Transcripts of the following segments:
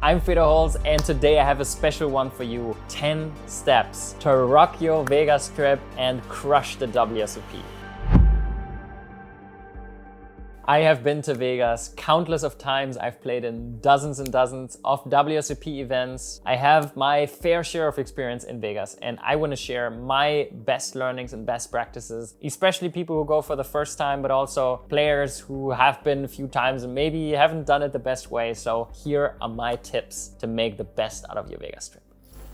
I'm Fedor Holz, and today I have a special one for you. 10 steps to rock your Vegas trip and crush the Wsop. I have been to Vegas countless of times. I've played in dozens and dozens of Wsop events. I have my fair share of experience in Vegas, and I want to share my best learnings and best practices, especially people who go for the first time, but also players who have been a few times and maybe haven't done it the best way. So here are my tips to make the best out of your Vegas trip.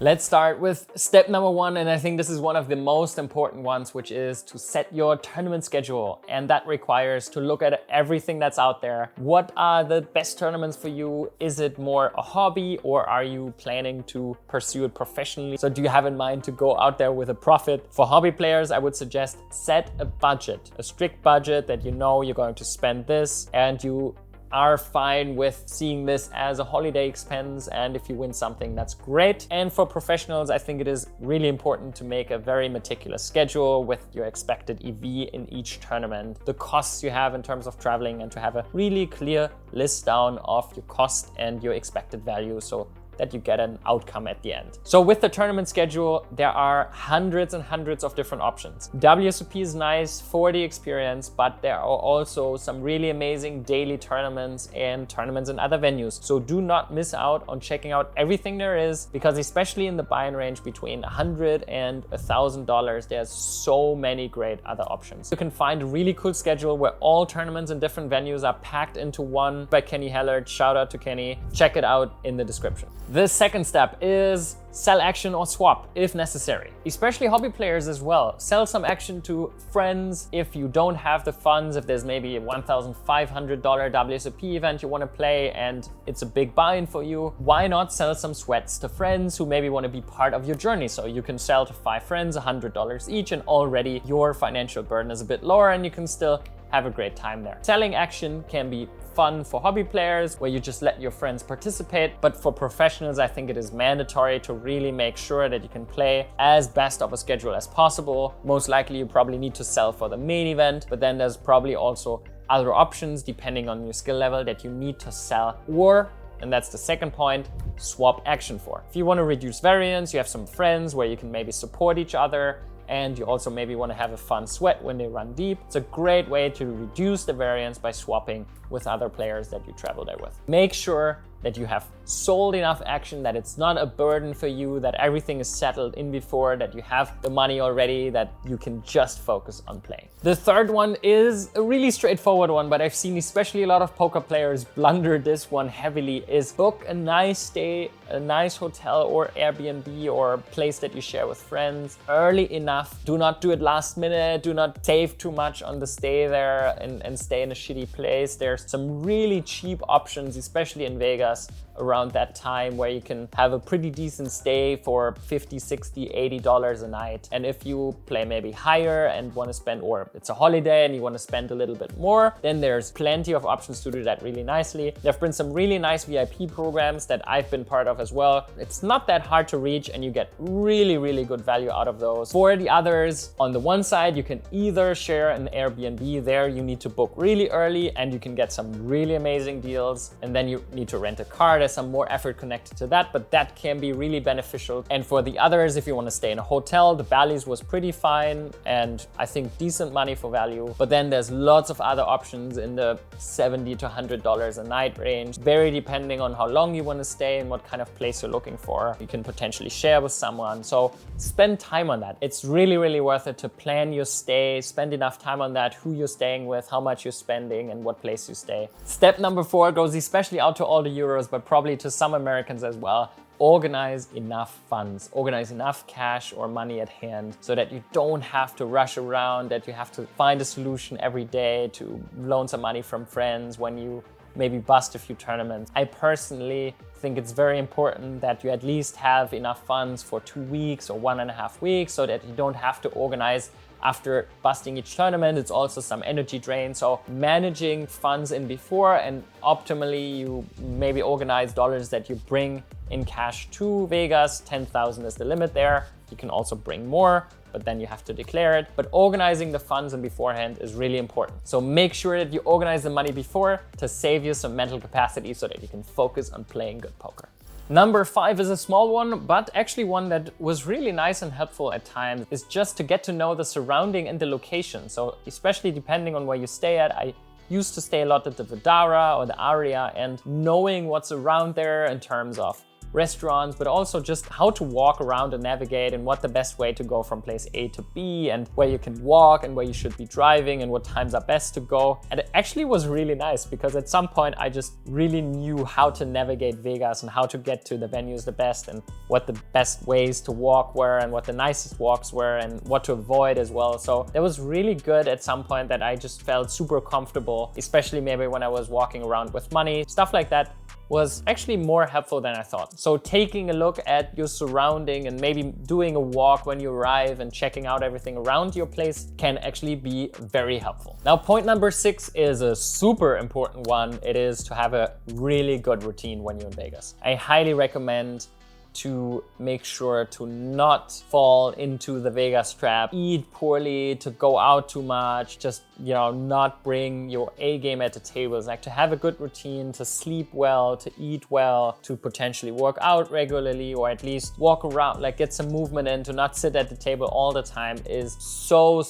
Let's start with step number 1, and I think this is one of the most important ones, which is to set your tournament schedule. And that requires to look at everything that's out there. What are the best tournaments for you? Is it more a hobby, or are you planning to pursue it professionally? So do you have in mind to go out there with a profit? For hobby players, I would suggest set a budget, a strict budget that you know you're going to spend this, and you are fine with seeing this as a holiday expense, and if you win something, that's great. And for professionals, I think it is really important to make a very meticulous schedule with your expected EV in each tournament, the costs you have in terms of traveling, and to have a really clear list down of your cost and your expected value so that you get an outcome at the end. So with the tournament schedule, there are hundreds and hundreds of different options. Wsop is nice for the experience, but there are also some really amazing daily tournaments and tournaments in other venues. So do not miss out on checking out everything there is, because especially in the buy-in range between $100 and $1,000, there's so many great other options. You can find a really cool schedule where all tournaments in different venues are packed into one by Kenny Hellert. Shout out to Kenny. Check it out in the description. The second step is sell action or swap if necessary, especially hobby players as well. Sell some action to friends if you don't have the funds, if there's maybe a $1,500 Wsop event you want to play and it's a big buy-in for you. Why not sell some sweats to friends who maybe want to be part of your journey? So you can sell to 5 friends $100 each, and already your financial burden is a bit lower and you can still have a great time there. Selling action can be fun for hobby players where you just let your friends participate, but for professionals, I think it is mandatory to really make sure that you can play as best of a schedule as possible. Most likely you probably need to sell for the main event, but then there's probably also other options depending on your skill level that you need to sell, or, and that's the second point, swap action for. If you want to reduce variance, you have some friends where you can maybe support each other, and you also maybe want to have a fun sweat when they run deep. It's a great way to reduce the variance by swapping with other players that you travel there with. Make sure that you have sold enough action, that it's not a burden for you, that everything is settled in before, that you have the money already, that you can just focus on playing. The third one is a really straightforward one, but I've seen especially a lot of poker players blunder this one heavily, is book a nice stay, a nice hotel or Airbnb or place that you share with friends early enough. Do not do it last minute. Do not save too much on the stay there and stay in a shitty place. There's some really cheap options, especially in Vegas, around that time where you can have a pretty decent stay for $50, $60, $80 a night. And if you play maybe higher and want to spend, or it's a holiday and you want to spend a little bit more, then there's plenty of options to do that really nicely. There have been some really nice VIP programs that I've been part of as well. It's not that hard to reach and you get really, really good value out of those. For the others, on the one side, you can either share an Airbnb. There you need to book really early and you can get some really amazing deals, and then you need to rent a car. There's some more effort connected to that, but that can be really beneficial. And for the others, if you want to stay in a hotel, the Bally's was pretty fine and I think decent money for value. But then there's lots of other options in the $70 to $100 a night range, very depending on how long you want to stay and what kind of place you're looking for. You can potentially share with someone. So spend time on that. It's really, really worth it to plan your stay, spend enough time on that, who you're staying with, how much you're spending, and what place you stay. Step number 4 goes especially out to all the Euros, but probably to some Americans as well. Organize enough funds, organize enough cash or money at hand so that you don't have to rush around, that you have to find a solution every day to loan some money from friends when you maybe bust a few tournaments. I personally think it's very important that you at least have enough funds for 2 weeks or 1.5 weeks so that you don't have to organize after busting each tournament. It's also some energy drain. So managing funds in before, and optimally you maybe organize dollars that you bring in cash to Vegas. 10,000 is the limit there. You can also bring more, but then you have to declare it. But organizing the funds in beforehand is really important. So make sure that you organize the money before to save you some mental capacity so that you can focus on playing good poker. Number 5 is a small one, but actually one that was really nice and helpful at times, is just to get to know the surrounding and the location. So especially depending on where you stay at, I used to stay a lot at the Vidara or the Aria, and knowing what's around there in terms of restaurants, but also just how to walk around and navigate and what the best way to go from place A to B and where you can walk and where you should be driving and what times are best to go. And it actually was really nice because at some point I just really knew how to navigate Vegas and how to get to the venues the best and what the best ways to walk were and what the nicest walks were and what to avoid as well. So that was really good at some point, that I just felt super comfortable, especially maybe when I was walking around with money. Stuff like that was actually more helpful than I thought. So taking a look at your surrounding and maybe doing a walk when you arrive and checking out everything around your place can actually be very helpful. Now, point number 6 is a super important one. It is to have a really good routine when you're in Vegas. I highly recommend to make sure to not fall into the Vegas trap, eat poorly, to go out too much, just, not bring your A game at the table. It's like to have a good routine, to sleep well, to eat well, to potentially work out regularly, or at least walk around, like get some movement in, to not sit at the table all the time is so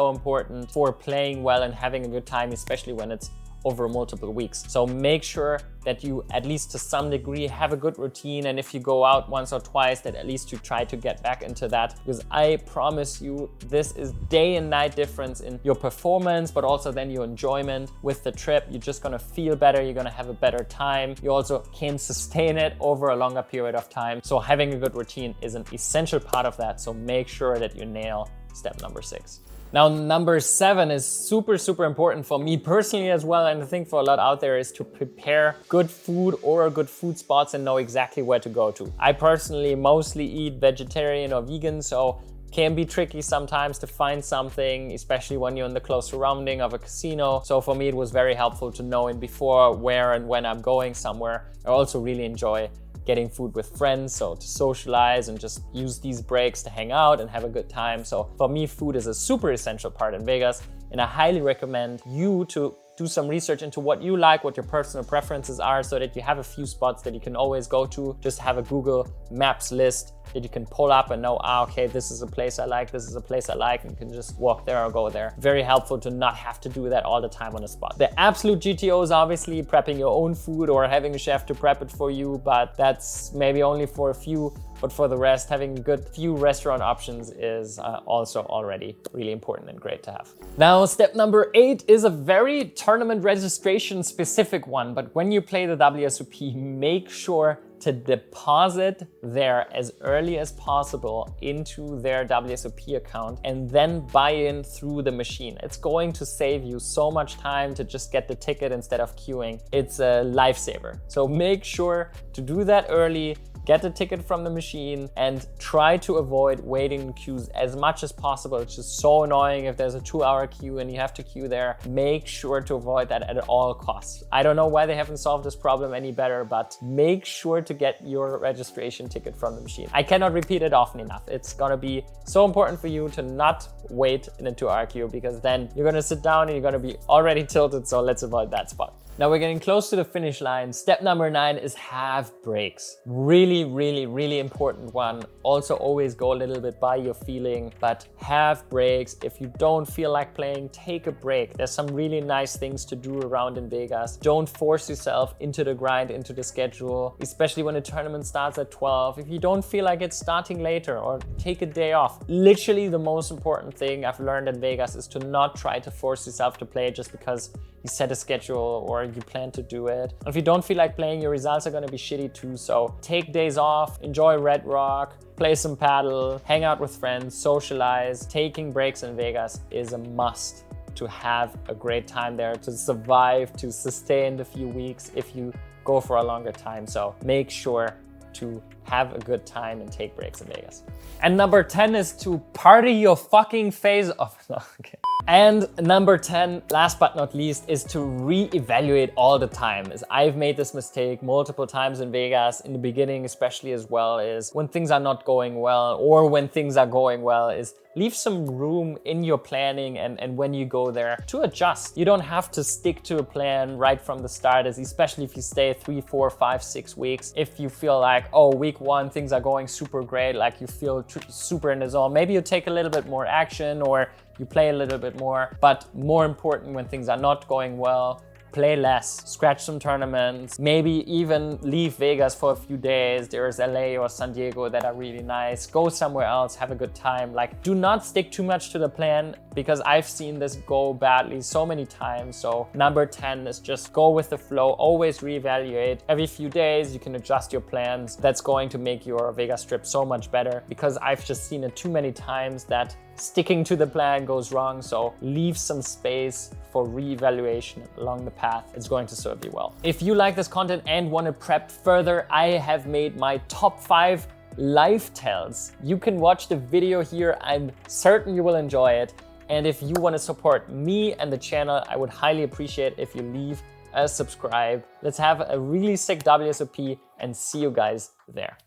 important for playing well and having a good time, especially when it's over multiple weeks. So make sure that you, at least to some degree, have a good routine, and if you go out once or twice, that at least you try to get back into that, because I promise you this is day and night difference in your performance, but also then your enjoyment with the trip. You're just gonna feel better, you're gonna have a better time, you also can sustain it over a longer period of time. So having a good routine is an essential part of that, so make sure that you nail step number 6. Now, number 7 is super important for me personally as well, and I think for a lot out there, is to prepare good food or good food spots and know exactly where to go to. I personally mostly eat vegetarian or vegan, so can be tricky sometimes to find something, especially when you're in the close surrounding of a casino. So for me, it was very helpful to know in before where and when I'm going somewhere. I also really enjoy getting food with friends, so to socialize and just use these breaks to hang out and have a good time. So for me, food is a super essential part in Vegas, and I highly recommend you to do some research into what you like, what your personal preferences are, so that you have a few spots that you can always go to. Just have a Google Maps list that you can pull up and know, okay, this is a place I like, this is a place I like, and you can just walk there or go there. Very helpful to not have to do that all the time on a spot. The absolute GTO is obviously prepping your own food or having a chef to prep it for you, but that's maybe only for a few. But for the rest, having a good few restaurant options is also already really important and great to have. Now, step number 8 is a very tournament registration specific one, but when you play the WSOP, make sure to deposit there as early as possible into their WSOP account and then buy in through the machine. It's going to save you so much time to just get the ticket instead of queuing. It's a lifesaver. So make sure to do that early. Get the ticket from the machine and try to avoid waiting in queues as much as possible. It's just so annoying if there's a 2-hour queue and you have to queue there. Make sure to avoid that at all costs. I don't know why they haven't solved this problem any better, but make sure to get your registration ticket from the machine. I cannot repeat it often enough. It's gonna be so important for you to not wait in a 2-hour queue, because then you're gonna sit down and you're gonna be already tilted, so let's avoid that spot. Now we're getting close to the finish line. Step number 9 is have breaks. Really important one. Also always go a little bit by your feeling, but have breaks. If you don't feel like playing, take a break. There's some really nice things to do around in Vegas. Don't force yourself into the grind, into the schedule, especially when the tournament starts at 12. If you don't feel like it's starting later, or take a day off. Literally the most important thing I've learned in Vegas is to not try to force yourself to play just because you set a schedule or you plan to do it. If you don't feel like playing, your results are gonna be shitty too. So take days off, enjoy Red Rock, play some paddle, hang out with friends, socialize. Taking breaks in Vegas is a must to have a great time there, to survive, to sustain the few weeks if you go for a longer time. So make sure to have a good time and take breaks in Vegas. And number 10 is to party your fucking face off. No, okay. And number 10, last but not least, is to reevaluate all the time. As I've made this mistake multiple times in Vegas, in the beginning especially as well, is when things are not going well or when things are going well, is leave some room in your planning and when you go there to adjust. You don't have to stick to a plan right from the start, especially if you stay 3, 4, 5, 6 weeks. If you feel like, oh, week 1, things are going super great, like you feel super in the zone, maybe you take a little bit more action or you play a little bit more. But more important, when things are not going well, play less, scratch some tournaments, maybe even leave Vegas for a few days. There's LA or San Diego that are really nice. Go somewhere else, have a good time. Like, do not stick too much to the plan, because I've seen this go badly so many times. So number 10 is just go with the flow, always reevaluate. Every few days you can adjust your plans. That's going to make your Vegas trip so much better, because I've just seen it too many times that sticking to the plan goes wrong. So leave some space for reevaluation along the path. It's going to serve you well. If you like this content and want to prep further, I have made my top 5 live tells. You can watch the video here. I'm certain you will enjoy it. And if you want to support me and the channel, I would highly appreciate if you leave a subscribe. Let's have a really sick WSOP and see you guys there.